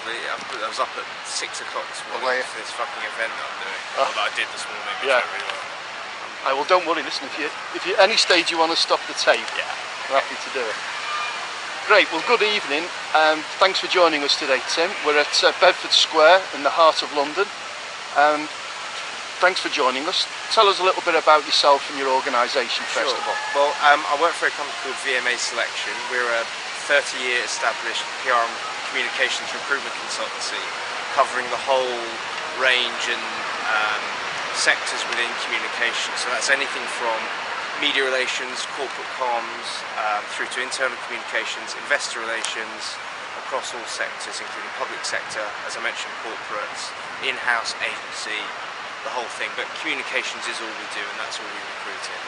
massively. I was up at 6 o'clock this morning for this fucking event that I'm doing. Or that I did this morning. Which I really like. Well, don't worry. Listen, if you any stage you want to stop the tape, I'm happy to do it. Great. Well, good evening. Thanks for joining us today, Tim. We're at Bedford Square in the heart of London. Thanks for joining us. Tell us a little bit about yourself and your organisation, first of all. Well, I work for a company called VMA Selection. We're a 30-year established PR and communications recruitment consultancy, covering the whole range and sectors within communications. So that's anything from media relations, corporate comms, through to internal communications, investor relations, across all sectors, including public sector, as I mentioned, corporates, in-house agency, the whole thing. But communications is all we do, and that's all we recruit in.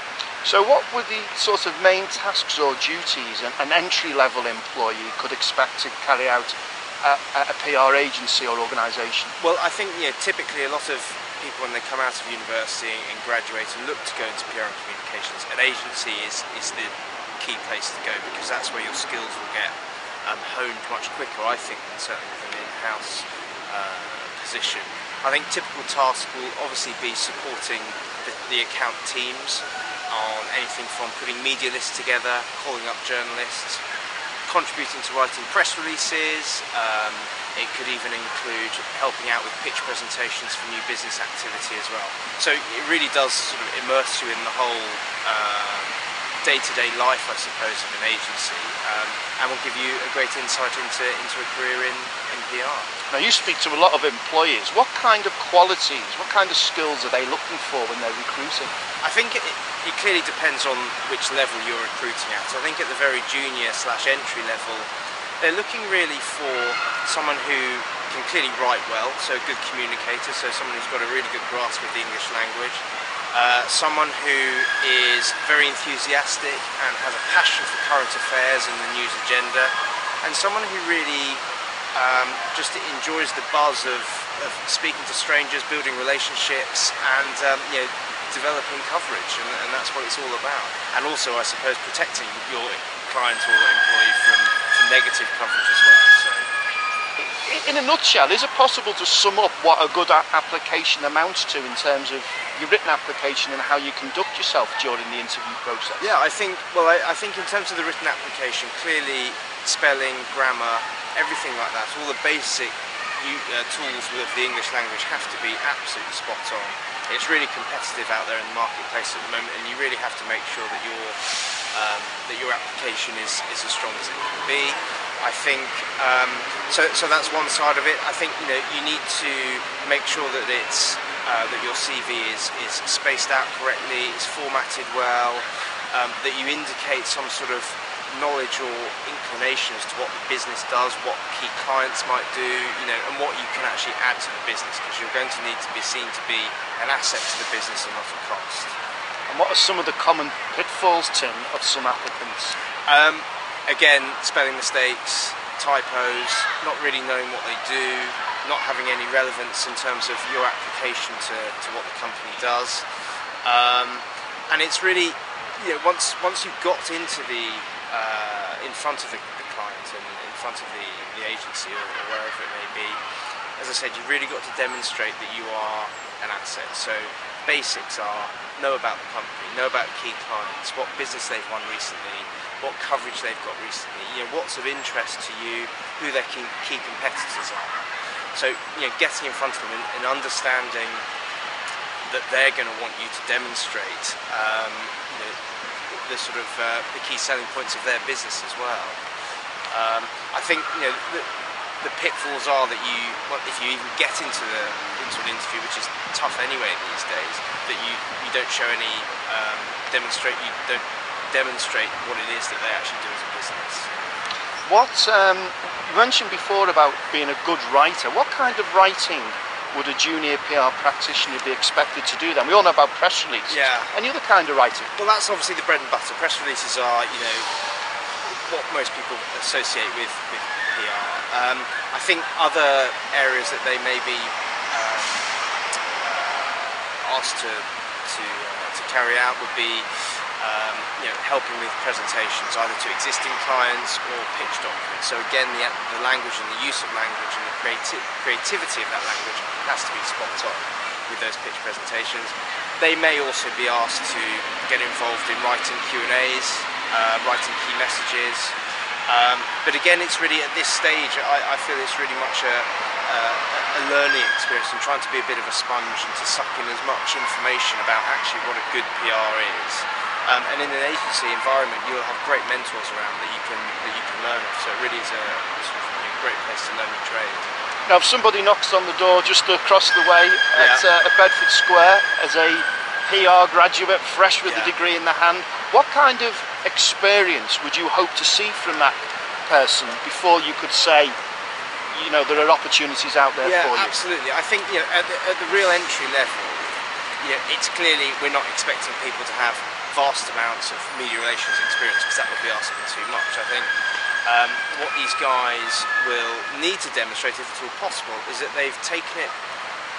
So what were the sort of main tasks or duties an entry-level employee could expect to carry out at a PR agency or organisation? Well, I think typically a lot of people, when they come out of university and graduate and look to go into PR and communications, an agency is the key place to go, because that's where your skills will get honed much quicker, I think, than certainly with an in-house position. I think typical tasks will obviously be supporting the account teams on anything from putting media lists together, calling up journalists, contributing to writing press releases. It could even include helping out with pitch presentations for new business activity as well. So it really does sort of immerse you in the whole day-to-day life, I suppose, of an agency, and will give you a great insight into a career in PR. Now, you speak to a lot of employees. What kind of qualities, what kind of skills are they looking for when they're recruiting? I think it clearly depends on which level you're recruiting at. So I think at the very junior/entry level, they're looking really for someone who can clearly write well, so a good communicator, so someone who's got a really good grasp of the English language. Someone who is very enthusiastic and has a passion for current affairs and the news agenda, and someone who really just enjoys the buzz of speaking to strangers, building relationships, and developing coverage, and that's what it's all about. And also, I suppose, protecting your client or employee from negative coverage as well. So, in a nutshell, is it possible to sum up what a good application amounts to in terms of your written application and how you conduct yourself during the interview process? Yeah, I think in terms of the written application, clearly spelling, grammar, everything like that, all the basic tools of the English language have to be absolutely spot on. It's really competitive out there in the marketplace at the moment, and you really have to make sure that your application is as strong as it can be. I think so that's one side of it. I think you need to make sure that it's that your CV is spaced out correctly, it's formatted well, that you indicate some sort of knowledge or inclination as to what the business does, what key clients might do, and what you can actually add to the business, because you're going to need to be seen to be an asset to the business and not a cost. And what are some of the common pitfalls, Tim, of some applicants? Again, spelling mistakes, typos, not really knowing what they do, not having any relevance in terms of your application to what the company does, and it's really once you've got into in front of the client and in front of the agency or wherever it may be, as I said, you've really got to demonstrate that you are an asset. So basics are know about the company, know about key clients, what business they've won recently, what coverage they've got recently, what's of interest to you, who their key competitors are. So getting in front of them and understanding that they're going to want you to demonstrate the sort of the key selling points of their business as well. I think the pitfalls are that if you even get into an interview, which is tough anyway these days, that you don't show any you don't demonstrate what it is that they actually do as a business. What you mentioned before about being a good writer. What kind of writing would a junior PR practitioner be expected to do then? We all know about press releases. Yeah. Any other kind of writing? Well, that's obviously the bread and butter. Press releases are, what most people associate with PR. I think other areas that they may be asked to carry out would be helping with presentations either to existing clients or pitch documents. So again, the language and the use of language and the creativity of that language has to be spot on with those pitch presentations. They may also be asked to get involved in writing Q&As, writing key messages. But again, it's really at this stage, I feel it's really much a learning experience and trying to be a bit of a sponge and to suck in as much information about actually what a good PR is. And in an agency environment, you'll have great mentors around that you can learn off. So it really is a great place to learn your trade. Now, if somebody knocks on the door just across the way at Bedford Square as a PR graduate, fresh with the degree in the hand, what kind of experience would you hope to see from that person before you could say, there are opportunities out there for you? Yeah, absolutely. I think at the real entry level, it's clearly we're not expecting people to have vast amounts of media relations experience because that would be asking too much. I think what these guys will need to demonstrate, if at all possible, is that they've taken it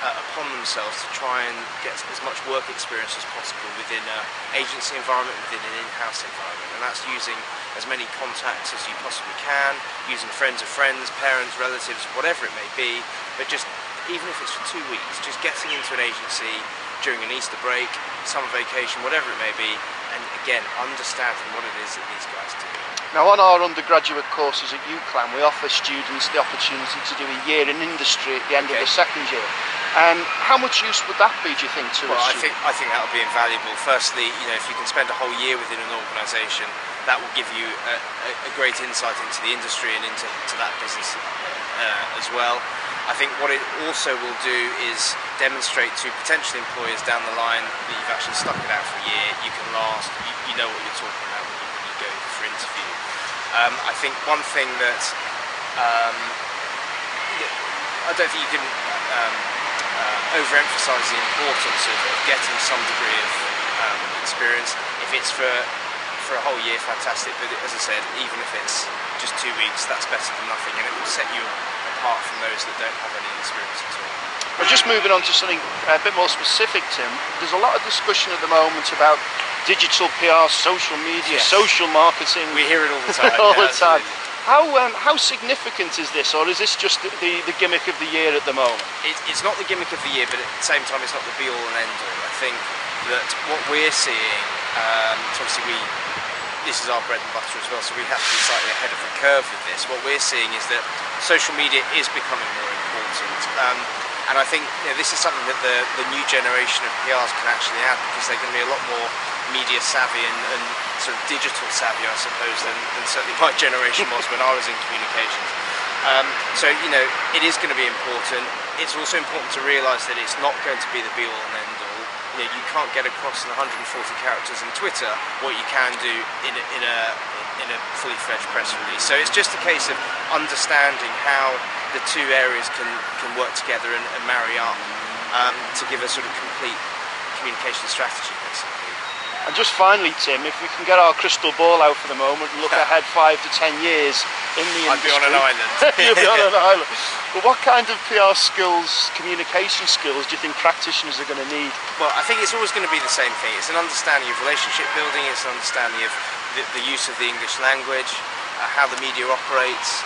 upon themselves to try and get as much work experience as possible within an agency environment, within an in-house environment, and that's using as many contacts as you possibly can, using friends of friends, parents, relatives, whatever it may be, but just even if it's for 2 weeks, just getting into an agency during an Easter break, summer vacation, whatever it may be, and again, understanding what it is that these guys do. Now, on our undergraduate courses at UCLan, we offer students the opportunity to do a year in industry at the end of the second year. And how much use would that be, do you think, to a student? I think that would be invaluable. Firstly, if you can spend a whole year within an organisation, that will give you a great insight into the industry and into that business as well. I think what it also will do is demonstrate to potential employers down the line that you've actually stuck it out for a year, you can last, you know what you're talking about when you go for interview. I think one thing that I don't think you can overemphasise the importance of getting some degree of experience. If it's for a whole year, fantastic, but as I said, even if it's just 2 weeks, that's better than nothing, and it will set you apart from those that don't have any experience at all. Well, just moving on to something a bit more specific, Tim, there's a lot of discussion at the moment about digital PR, social media, social marketing. We hear it all the time. all the time. How significant is this, or is this just the gimmick of the year at the moment? It's not the gimmick of the year, but at the same time it's not the be-all and end-all. I think that what we're seeing, so obviously this is our bread and butter as well, so we have to be slightly ahead of the curve with this. What we're seeing is that social media is becoming more important. And I think this is something that the new generation of PRs can actually add, because they're going to be a lot more media savvy and sort of digital savvy, I suppose, than certainly my generation was when I was in communications. So it is going to be important. It's also important to realise that it's not going to be the be-all and end-all. You can't get across in 140 characters on Twitter what you can do in a fully fledged press release. So it's just a case of understanding how the two areas can work together and marry up to give a sort of complete communication strategy, basically. And just finally, Tim, if we can get our crystal ball out for the moment and look ahead 5 to 10 years in the industry. I'd be on an island. You'd be on an island. But what kind of PR skills, communication skills, do you think practitioners are going to need? Well, I think it's always going to be the same thing. It's an understanding of relationship building, it's an understanding of the use of the English language, how the media operates.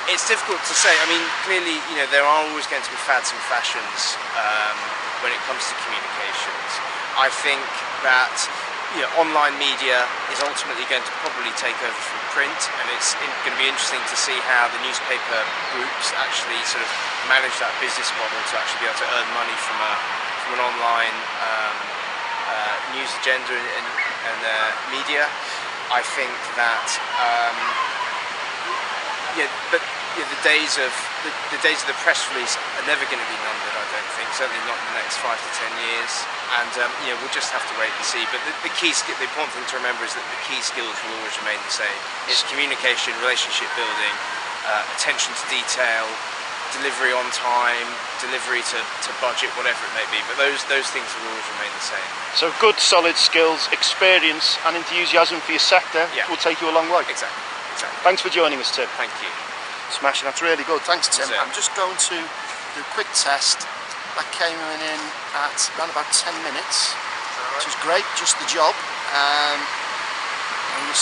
It's difficult to say. I mean, clearly, there are always going to be fads and fashions when it comes to communications. I think that online media is ultimately going to probably take over from print, and it's going to be interesting to see how the newspaper groups actually sort of manage that business model to actually be able to earn money from an online news agenda and media. I think that the days of the press release are never going to be numbered, I don't think. Certainly not in the next 5 to 10 years. And we'll just have to wait and see. But the important thing to remember is that the key skills will always remain the same. It's communication, relationship building, attention to detail, delivery on time, delivery to budget, whatever it may be. But those things will always remain the same. So good, solid skills, experience, and enthusiasm for your sector will take you a long way. Exactly. Thanks for joining us, Tim. Thank you. Smashing, that's really good. Thanks, Tim. That's it. I'm just going to do a quick test. That came in at around about 10 minutes, which is great, just the job. I'm